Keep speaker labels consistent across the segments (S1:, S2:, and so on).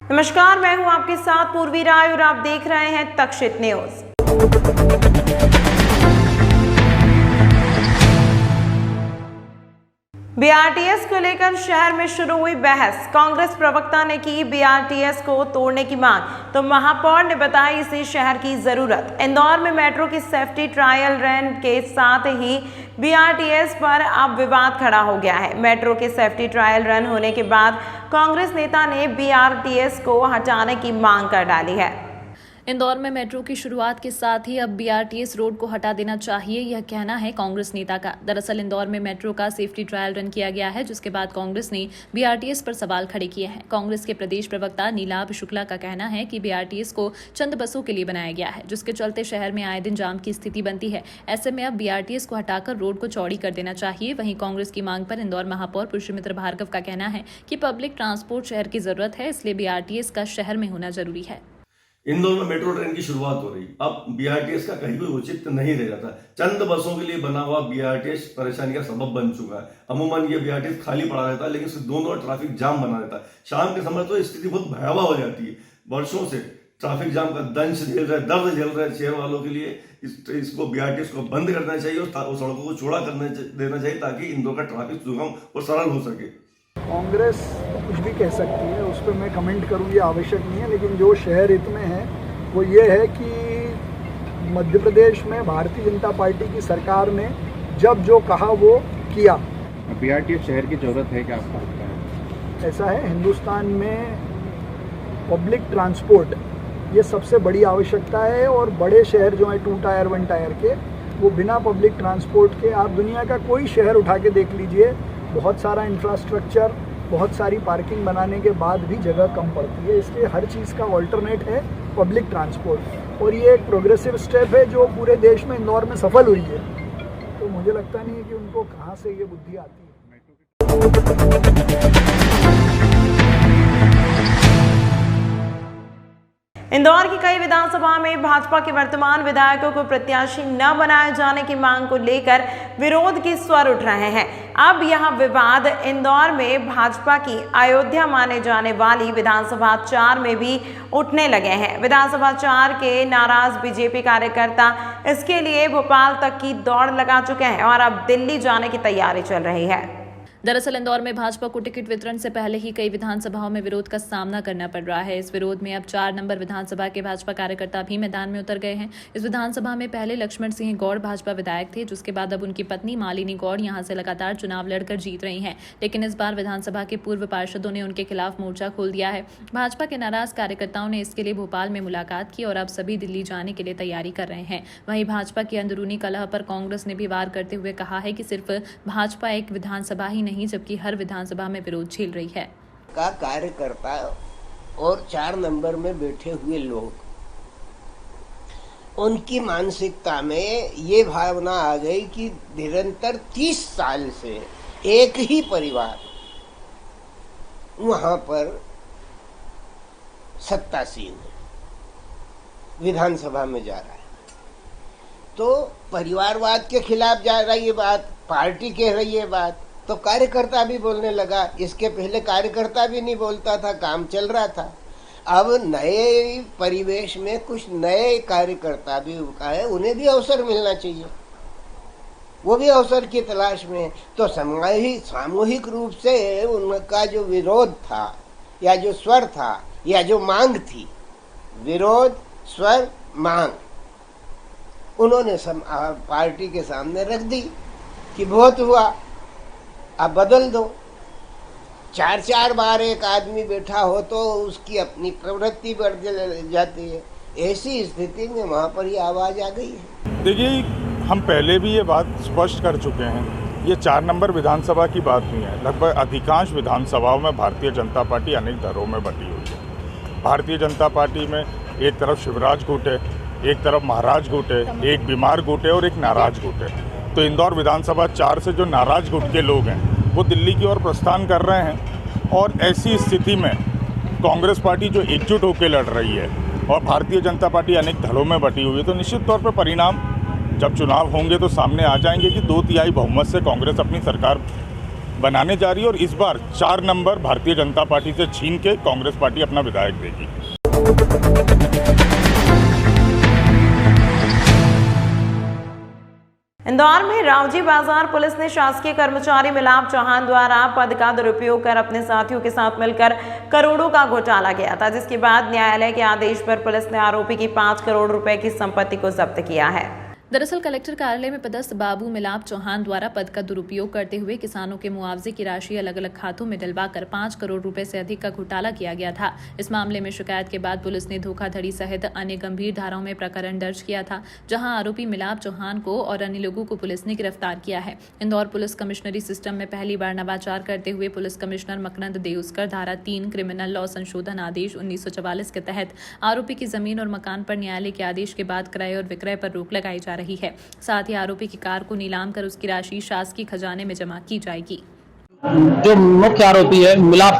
S1: नमस्कार, मैं हूं आपके साथ पूर्वी राय और आप देख रहे हैं तक्षित न्यूज। बीआरटीएस को लेकर शहर में शुरू हुई बहस। कांग्रेस प्रवक्ता ने की बीआरटीएस को तोड़ने की मांग, तो महापौर ने बताई इसे शहर की जरूरत। इंदौर में मेट्रो की सेफ्टी ट्रायल रन के साथ ही बीआरटीएस पर अब विवाद खड़ा हो गया है। मेट्रो के सेफ्टी ट्रायल रन होने के बाद कांग्रेस नेता ने बीआरटीएस को हटाने की मांग कर डाली है।
S2: इंदौर में मेट्रो की शुरुआत के साथ ही अब बीआरटीएस रोड को हटा देना चाहिए, यह कहना है कांग्रेस नेता का। दरअसल इंदौर में मेट्रो का सेफ्टी ट्रायल रन किया गया है, जिसके बाद कांग्रेस ने बीआरटीएस पर सवाल खड़े किए हैं। कांग्रेस के प्रदेश प्रवक्ता नीलाभ शुक्ला का कहना है कि बीआरटीएस को चंद बसों के लिए बनाया गया है, जिसके चलते शहर में आए दिन जाम की स्थिति बनती है। ऐसे में अब बीआरटीएस को हटाकर रोड को चौड़ी कर देना चाहिए। वहीं कांग्रेस की मांग पर इंदौर महापौर पुष्यमित्र भार्गव का कहना है कि पब्लिक ट्रांसपोर्ट शहर की जरूरत है, इसलिए बीआरटीएस का शहर में होना जरूरी है।
S3: इंदौर में मेट्रो ट्रेन की शुरुआत हो रही, अब बीआरटीएस का कहीं भी औचित्य नहीं रह जाता। चंद बसों के लिए बना हुआ बीआरटीएस परेशानी का सबब बन चुका है। अमूमन ये बीआरटीएस खाली पड़ा रहता है, लेकिन इसके दोनों ओर ट्रैफिक जाम बना रहता है। शाम के समय तो स्थिति बहुत भयावह हो जाती है। वर्षों से ट्रैफिक जाम का दंश झेल रहा है, दर्द झेल रहा है शहर वालों के लिए। इसको बीआरटीएस को बंद करना चाहिए और सड़कों को चौड़ा करने देना चाहिए, ताकि इंदौर का ट्रैफिक सुगम और सरल हो सके।
S4: कांग्रेस कुछ भी कह सकती है, उस पर मैं कमेंट करूँ ये आवश्यक नहीं है, लेकिन जो शहर हित में है वो ये है कि मध्य प्रदेश में भारतीय जनता पार्टी की सरकार ने जब जो कहा वो किया।
S5: बीआरटीएस शहर की जरूरत है क्या आपको लगता है?
S4: ऐसा है, हिंदुस्तान में पब्लिक ट्रांसपोर्ट ये सबसे बड़ी आवश्यकता है, और बड़े शहर जो हैं 2 टायर 1 टायर के, वो बिना पब्लिक ट्रांसपोर्ट के, आप दुनिया का कोई शहर उठा के देख लीजिए, बहुत सारा इंफ्रास्ट्रक्चर, बहुत सारी पार्किंग बनाने के बाद भी जगह कम पड़ती है। इसलिए हर चीज़ का ऑल्टरनेट है पब्लिक ट्रांसपोर्ट, और ये एक प्रोग्रेसिव स्टेप है जो पूरे देश में इंदौर में सफल हुई है। तो मुझे लगता नहीं है कि उनको कहाँ से ये बुद्धि आती है।
S1: इंदौर की कई विधानसभा में भाजपा के वर्तमान विधायकों को प्रत्याशी न बनाए जाने की मांग को लेकर विरोध के स्वर उठ रहे हैं। अब यह विवाद इंदौर में भाजपा की अयोध्या माने जाने वाली विधानसभा 4 में भी उठने लगे हैं। विधानसभा 4 के नाराज बीजेपी कार्यकर्ता इसके लिए भोपाल तक की दौड़ लगा चुके हैं और अब दिल्ली जाने की तैयारी चल रही है।
S2: दरअसल इंदौर में भाजपा को टिकट वितरण से पहले ही कई विधानसभाओं में विरोध का सामना करना पड़ रहा है। इस विरोध में अब 4 नंबर विधानसभा के भाजपा कार्यकर्ता भी मैदान में उतर गए हैं। इस विधानसभा में पहले लक्ष्मण सिंह गौड़ भाजपा विधायक थे, जिसके बाद अब उनकी पत्नी मालिनी गौड़ यहां से लगातार चुनाव लड़कर जीत रही हैं। लेकिन इस बार विधानसभा के पूर्व पार्षदों ने उनके खिलाफ मोर्चा खोल दिया है। भाजपा के नाराज कार्यकर्ताओं ने इसके लिए भोपाल में मुलाकात की और अब सभी दिल्ली जाने के लिए तैयारी कर रहे हैं। वहीं भाजपा की अंदरूनी कलह पर कांग्रेस ने भी वार करते हुए कहा है कि सिर्फ भाजपा एक विधानसभा ही नहीं, जबकि हर विधानसभा में विरोध झेल रही है।
S6: का कार्यकर्ता और 4 नंबर में बैठे हुए लोग, उनकी मानसिकता में ये भावना आ गई कि निरंतर 30 साल से एक ही परिवार वहां पर सत्तासीन है, विधानसभा में जा रहा है, तो परिवारवाद के खिलाफ जा रही है बात, पार्टी कह रही है बात, तो कार्यकर्ता भी बोलने लगा। इसके पहले कार्यकर्ता भी नहीं बोलता था, काम चल रहा था। अब नए परिवेश में कुछ नए कार्यकर्ता भी है, उन्हें भी अवसर मिलना चाहिए, वो भी अवसर की तलाश में है। तो सामूहिक रूप से उनका जो विरोध था या जो स्वर था या जो मांग थी, विरोध स्वर मांग, उन्होंने पार्टी के सामने रख दी कि बहुत हुआ, अब बदल दो। 4 बार एक आदमी बैठा हो तो उसकी अपनी प्रवृत्ति बढ़ जाती है। ऐसी स्थिति में वहाँ पर ये आवाज़ आ गई है।
S7: देखिए, हम पहले भी ये बात स्पष्ट कर चुके हैं, ये 4 नंबर विधानसभा की बात नहीं है। लगभग अधिकांश विधानसभाओं में भारतीय जनता पार्टी अनेक दरों में बटी हुई है। भारतीय जनता पार्टी में एक तरफ शिवराज गुट है, एक तरफ महाराज गुट है, एक बीमार गुट है और एक नाराज गुट है। तो इंदौर विधानसभा 4 से जो नाराज गुट के लोग हैं वो दिल्ली की ओर प्रस्थान कर रहे हैं, और ऐसी स्थिति में कांग्रेस पार्टी जो एकजुट होकर लड़ रही है और भारतीय जनता पार्टी अनेक धड़ों में बटी हुई है, तो निश्चित तौर पर परिणाम जब चुनाव होंगे तो सामने आ जाएंगे कि 2/3 बहुमत से कांग्रेस अपनी सरकार बनाने जा रही है और इस बार 4 नंबर भारतीय जनता पार्टी से छीन के कांग्रेस पार्टी अपना विधायक देगी।
S1: इंदौर में रावजी बाजार पुलिस ने शासकीय कर्मचारी मिलाप चौहान द्वारा पद का दुरुपयोग कर अपने साथियों के साथ मिलकर करोड़ों का घोटाला किया था, जिसके बाद न्यायालय के आदेश पर पुलिस ने आरोपी की 5 करोड़ रुपए की संपत्ति को जब्त किया है।
S2: दरअसल कलेक्टर कार्यालय में पदस्थ बाबू मिलाप चौहान द्वारा पद का दुरुपयोग करते हुए किसानों के मुआवजे की राशि अलग अलग खातों में डलवाकर 5 करोड़ रुपए से अधिक का घोटाला किया गया था। इस मामले में शिकायत के बाद पुलिस ने धोखाधड़ी सहित अन्य गंभीर धाराओं में प्रकरण दर्ज किया था, जहां आरोपी मिलाप चौहान को और अन्य लोगों को पुलिस ने गिरफ्तार किया है। इंदौर पुलिस कमिश्नरी सिस्टम में पहली बार नवाचार करते हुए पुलिस कमिश्नर मकरंद देउस्कर धारा 3 क्रिमिनल लॉ संशोधन आदेश 1944 के तहत आरोपी की जमीन और मकान पर न्यायालय के आदेश के बाद क्रय और विक्रय पर रोक लगाई जा रही है। साथ ही आरोपी की कार को नीलाम कर उसकी राशि शासकीय खजाने में जमा की जाएगी।
S8: जो मुख्य आरोपी है मिलाप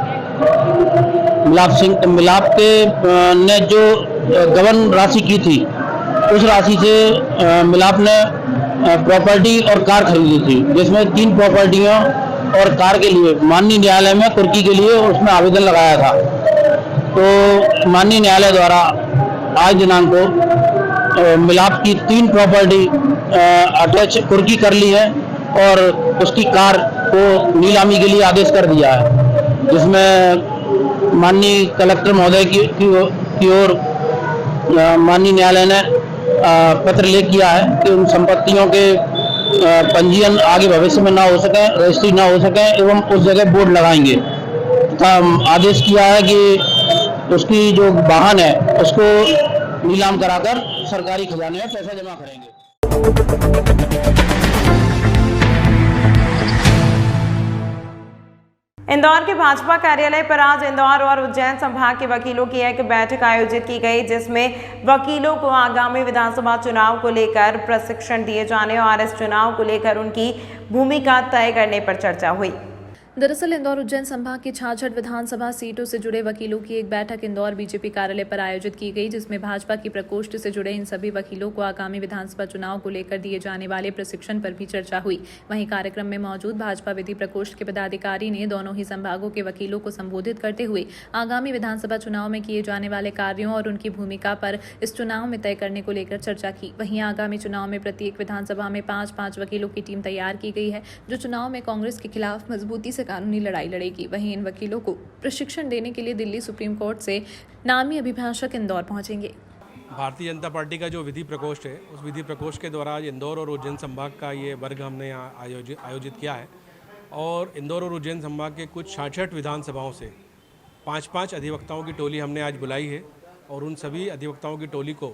S8: सिंह, मिलाप के ने जो गबन राशि की थी, उस राशि से मिलाप ने प्रॉपर्टी और कार खरीदी थी, जिसमें 3 प्रॉपर्टियों और कार के लिए माननीय न्यायालय में कुर्की के लिए उसमें आवेदन लगाया था। तो माननीय न्यायालय द्वारा आज दिनांक को मिलाप की 3 प्रॉपर्टी अटैच कुर्की कर ली है और उसकी कार को नीलामी के लिए आदेश कर दिया है, जिसमें माननीय कलेक्टर महोदय की ओर माननीय न्यायालय ने पत्र लेख किया है कि उन संपत्तियों के पंजीयन आगे भविष्य में ना हो सके, रजिस्ट्री ना हो सके एवं उस जगह बोर्ड लगाएंगे। आदेश किया है कि उसकी जो वाहन है उसको नीलाम कराकर सरकारी खजाने में पैसा जमा करेंगे।
S1: इंदौर के भाजपा कार्यालय पर आज इंदौर और उज्जैन संभाग के वकीलों की एक बैठक आयोजित की गई, जिसमें वकीलों को आगामी विधानसभा चुनाव को लेकर प्रशिक्षण दिए जाने और इस चुनाव को लेकर उनकी भूमिका तय करने पर चर्चा हुई।
S2: दरअसल इंदौर उज्जैन संभाग की 66 विधानसभा सीटों से जुड़े वकीलों की एक बैठक इंदौर बीजेपी कार्यालय पर आयोजित की गई, जिसमें भाजपा की प्रकोष्ठ से जुड़े इन सभी वकीलों को आगामी विधानसभा चुनाव को लेकर दिए जाने वाले प्रशिक्षण पर भी चर्चा हुई। वहीं कार्यक्रम में मौजूद भाजपा विधि प्रकोष्ठ के पदाधिकारी ने दोनों ही संभागों के वकीलों को संबोधित करते हुए आगामी विधानसभा चुनाव में किए जाने वाले कार्यों और उनकी भूमिका पर इस चुनाव में तय करने को लेकर चर्चा की। वहीं आगामी चुनाव में प्रत्येक विधानसभा में 5-5 वकीलों की टीम तैयार की गई है, जो चुनाव में कांग्रेस के खिलाफ मजबूती से कानूनी लड़ाई लड़ेगी। वहीं इन वकीलों को प्रशिक्षण देने के लिए दिल्ली सुप्रीम कोर्ट से नामी अभिभाषक इंदौर पहुंचेंगे।
S9: भारतीय जनता पार्टी का जो विधि प्रकोष्ठ है, उस विधि प्रकोष्ठ के द्वारा आज इंदौर और उज्जैन संभाग का ये वर्ग हमने यहाँ आयोजित किया है और इंदौर और उज्जैन संभाग के कुछ 66 विधानसभाओं से 5-5 अधिवक्ताओं की टोली हमने आज बुलाई है और उन सभी अधिवक्ताओं की टोली को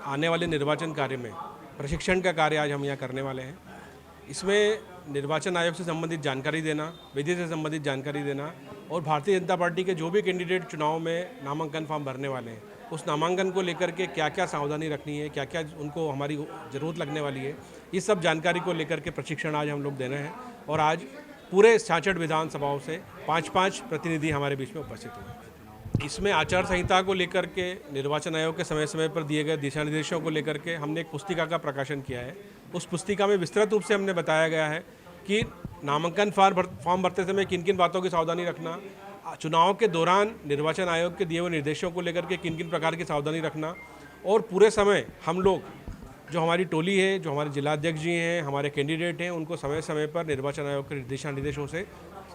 S9: आने वाले निर्वाचन कार्य में प्रशिक्षण का कार्य आज हम यहाँ करने वाले हैं। इसमें निर्वाचन आयोग से संबंधित जानकारी देना, विधि से संबंधित जानकारी देना और भारतीय जनता पार्टी के जो भी कैंडिडेट चुनाव में नामांकन फॉर्म भरने वाले हैं, उस नामांकन को लेकर के क्या क्या सावधानी रखनी है, क्या क्या उनको हमारी ज़रूरत लगने वाली है, इस सब जानकारी को लेकर के प्रशिक्षण आज हम लोग दे रहे हैं। और आज पूरे 66 विधानसभाओं से 5-5 प्रतिनिधि हमारे बीच में उपस्थित हुए। इसमें आचार संहिता को लेकर के, निर्वाचन आयोग के समय समय पर दिए गए दिशा निर्देशों को लेकर के हमने एक पुस्तिका का प्रकाशन किया है। उस पुस्तिका में विस्तृत रूप से हमने बताया गया है कि नामांकन फॉर्म भरते समय किन किन बातों की सावधानी रखना, चुनाव के दौरान निर्वाचन आयोग के दिए हुए निर्देशों को लेकर के किन किन प्रकार की सावधानी रखना, और पूरे समय हम लोग जो हमारी टोली है, जो हमारे जिलाध्यक्ष जी हैं, हमारे कैंडिडेट हैं, उनको समय समय पर निर्वाचन आयोग के दिशा निर्देशों से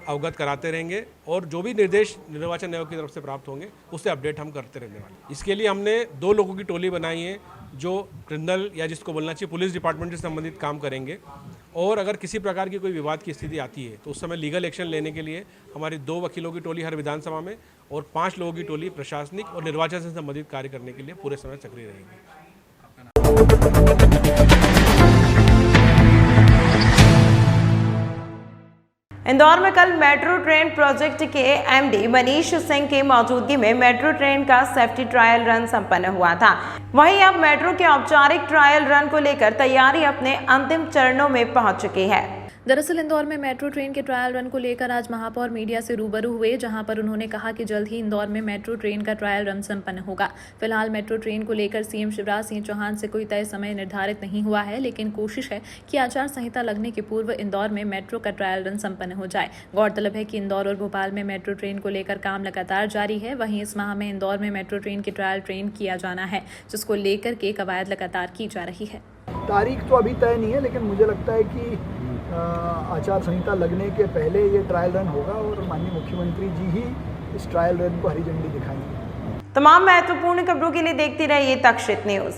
S9: अवगत कराते रहेंगे और जो भी निर्देश निर्वाचन आयोग की तरफ से प्राप्त होंगे उससे अपडेट हम करते रहने वाले। इसके लिए हमने 2 लोगों की टोली बनाई है जो क्रिमिनल या जिसको बोलना चाहिए पुलिस डिपार्टमेंट से संबंधित काम करेंगे, और अगर किसी प्रकार की कोई विवाद की स्थिति आती है तो उस समय लीगल एक्शन लेने के लिए हमारी 2 वकीलों की टोली हर विधानसभा में और 5 लोगों की टोली प्रशासनिक और निर्वाचन से संबंधित कार्य करने के लिए पूरे समय सक्रिय रहेगी।
S1: इंदौर में कल मेट्रो ट्रेन प्रोजेक्ट के एमडी मनीष सिंह की मौजूदगी में मेट्रो ट्रेन का सेफ्टी ट्रायल रन संपन्न हुआ था। वहीं अब मेट्रो के औपचारिक ट्रायल रन को लेकर तैयारी अपने अंतिम चरणों में पहुंच चुकी है।
S2: दरअसल इंदौर में मेट्रो ट्रेन के ट्रायल रन को लेकर आज महापौर मीडिया से रूबरू हुए, जहां पर उन्होंने कहा कि जल्द ही इंदौर में मेट्रो ट्रेन का ट्रायल रन संपन्न होगा। फिलहाल मेट्रो ट्रेन को लेकर सीएम शिवराज सिंह चौहान से कोई तय समय निर्धारित नहीं हुआ है, लेकिन कोशिश है कि आचार संहिता लगने के पूर्व इंदौर में मेट्रो का ट्रायल रन संपन्न हो जाए। गौरतलब है कि इंदौर और भोपाल में मेट्रो ट्रेन को लेकर काम लगातार जारी है। वहीं इस माह में इंदौर में मेट्रो ट्रेन की ट्रायल ट्रेन किया जाना है, जिसको लेकर के कवायद लगातार की जा रही है।
S4: तारीख तो अभी तय नहीं है, लेकिन मुझे लगता है कि आचार संहिता लगने के पहले ये ट्रायल रन होगा और माननीय मुख्यमंत्री जी ही इस ट्रायल रन को हरी झंडी दिखाएंगे।
S1: तमाम महत्वपूर्ण खबरों के लिए देखते रहिए तक्षशित न्यूज।